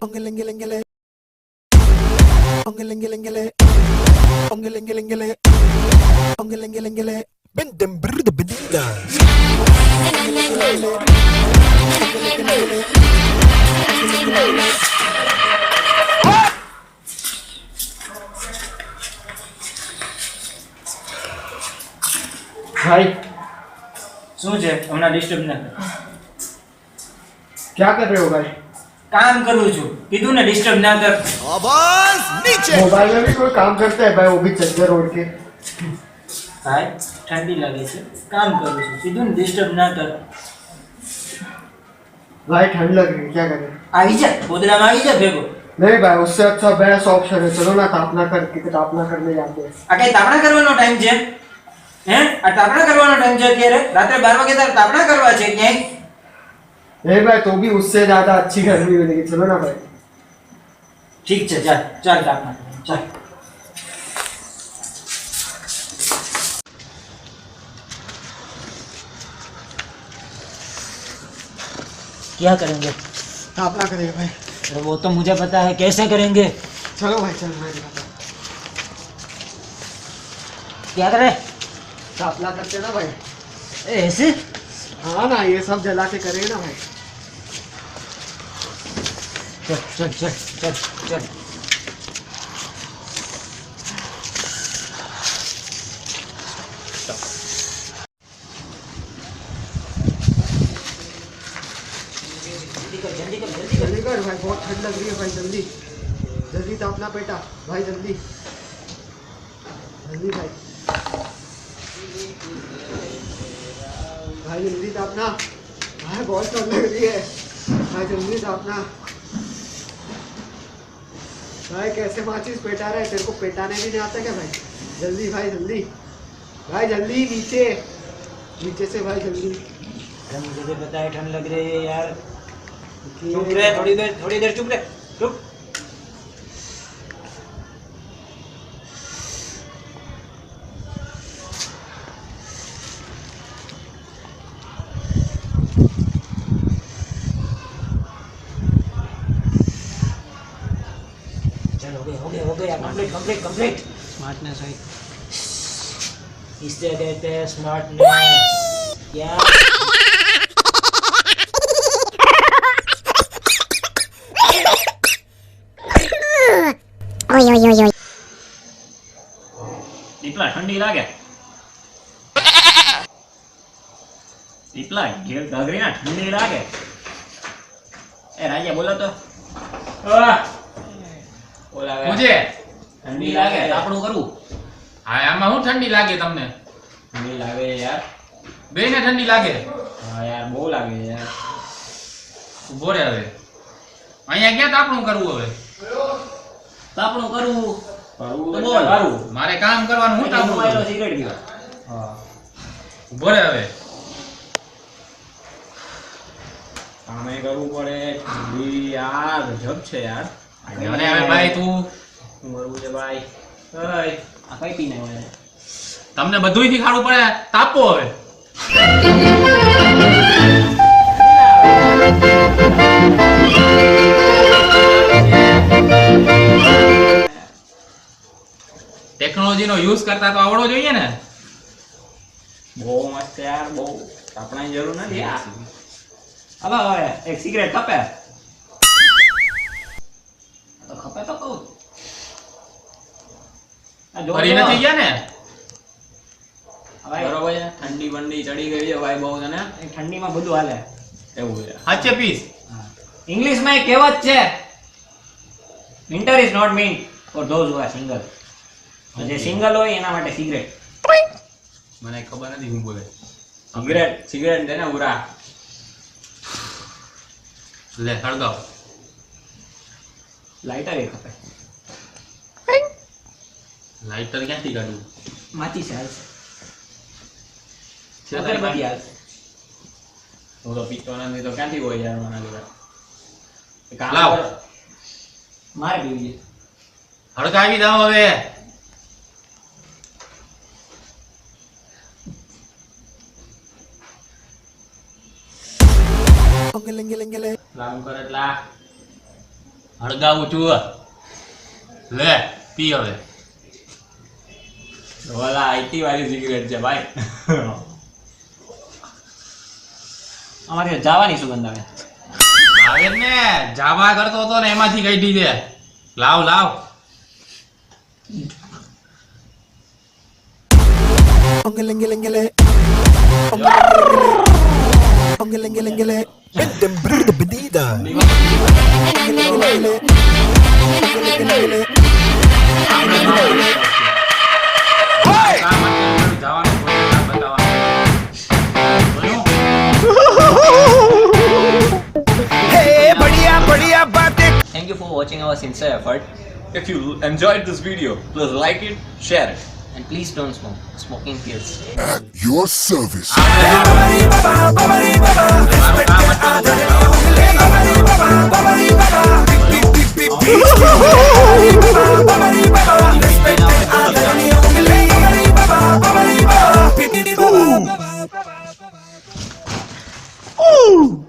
Ongelengele, ongelengele, ongelengele, ongelengele, bendem brrde bedida. भाई શું છે હમણાં ડિસ્ટર્બ ના કર क्या कर रहे हो भाई? કામ કરું છું કીધું ને ડિસ્ટર્બ ના કર आवाज नीचे. मोबाइल में भी कोई काम करता है भाई, वो भी चद्दर ओढ़ के। ભાઈ ઠંડી લાગે છે કામ કરું છું કીધું ને ડિસ્ટર્બ ના કર भाई ठंड लग रही है, क्या करें? આવી જા ગોદડામાં આવી જા ભેગો नहीं भाई, उससे अच्छा बेस्ट ऑप्शन है, चलो ना तापना करने जाते हैं। આ કઈ તાપણા કરવાનો ટાઈમ છે હે આ તાપણા કરવાનો ટાઈમ છે અત્યારે રાત્રે 12 વાગે તારે તાપણા કરવા છે ક્યાંય नहीं भाई, तो भी उससे ज्यादा अच्छी गर्मी मिलेगी, चलो ना भाई। ઠીક છે ચાલ ચાલ તાપણા ચાલ क्या करेंगे तापना करेंगे भाई। अरे वो तो मुझे पता है कैसे करेंगे चलो भाई, चलो मैं दिखाता हूँ। क्या करे तापना करते ना भाई। ऐसे हाँ ना, ये सब जला के करेंगे ना भाई। चल चल चल चल चल जल्दी कर जल्दी कर जल्दी कर भाई, बहुत ठंड लग रही है भाई, जल्दी जल्दी तापना बेटा भाई, जल्दी जल्दी भाई, भाई जल्दी तापना भाई, बहुत ठंड लग रही है भाई, जल्दी तापना भाई। कैसे माचिस पेटा रहा है, तेरे को पेटाने भी नहीं आता क्या भाई? जल्दी भाई, जल्दी भाई, जल्दी नीचे नीचे से भाई, जल्दी। अरे मुझे भी पता है ठंड लग रही है यार चुप रहे थोड़ी देर चुप रहे चुप चल हो गया कंप्लीट स्मार्टनेस है इसे कहते हैं स्मार्टनेस क्या Oi, oi, oi, oi. દીપલા ઠંડી લાગે દીપલા ઘેર ઘાઘરી ના ઠંડી લાગે એ રાજ્ય બોલો તો બોલાવે મુજે ઠંડી લાગે આપણું કરવું હા આમાં હું ઠંડી લાગે તમને? ઠંડી લાગે યાર બેને ઠંડી લાગે? હા યાર બહુ લાગે યાર ઉભો રે હવે, અહીંયા ક્યાં તાપણું કરવું હવે? આપણું કરવું કરવું તો એટલે બોલ કરવું. મારે કામ કરવાનું, હું તાપણું મોબાઈલ કરું? સિગરેટ પીવા હા ઉભો રે હવે, કામે કરવું પડે ઠંડી યાર ગજબ છે યાર અને હવે ભાઈ તું શું કરવું છે ભાઈ ઓય આ કઈ પીને હોય તમને બધુંય શીખાડવું પડે, તાપો હવે. ટેકનોલોજીનો યુઝ કરતા તો આવડવો જોઈએ ને. બહુ મસ્ત યાર બહુ આપણાની જરૂર નથી યાર હવે હવે એક સિગરેટ ખપે તો ખપે તો કહું આ જો ફરી નથી ગયા ને? હવે બરોબર છે ઠંડી બંડી ચડી ગઈ છે ભાઈ બહુ તને ઠંડીમાં બધું હાલે એવું છે સાચે પીસ. ઇંગ્લિશમાં એક કહેવત છે winter is not mean for those who are single જે સિંગલ હોય એના માટે સિગરેટ મને ખબર નથી હું બોલે. સિગરેટ દે ને ઉરા લે સળગાવ. લાઇટર એ ખપે લાઇટર ક્યાંથી કાઢવું? માચી છે હાલશે છે તારી અગરબત્તી પાસે? હાલશે હું તો પીતો નથી તો ક્યાંથી હોય યાર મને જોડે એક કામ લાવ. કરો. મારે પીવી છે હળગાવી દાવ હવે. Ongelengele, લાંબ કર એટલા હળગાવું છું લે પી હવે ઓલા આઈટી વાળી સિગરેટ છે ભાઈ. અમારી જવાની સુગંધ આવે. આવે જ ને જાવા કરતો હતો ને એમાંથી કાઢી દે લાવ લાવ Ongelengele. Ongelengele. Bendem brrrr benida. Ongelengele. Ongelengele. જવાનું બતાવવાનું Hey, बढ़िया बातें. Thank you for watching our sincere effort. If you enjoyed this video, please like it, share it. And please don't smoke. Smoking kills. At your service. Ooh.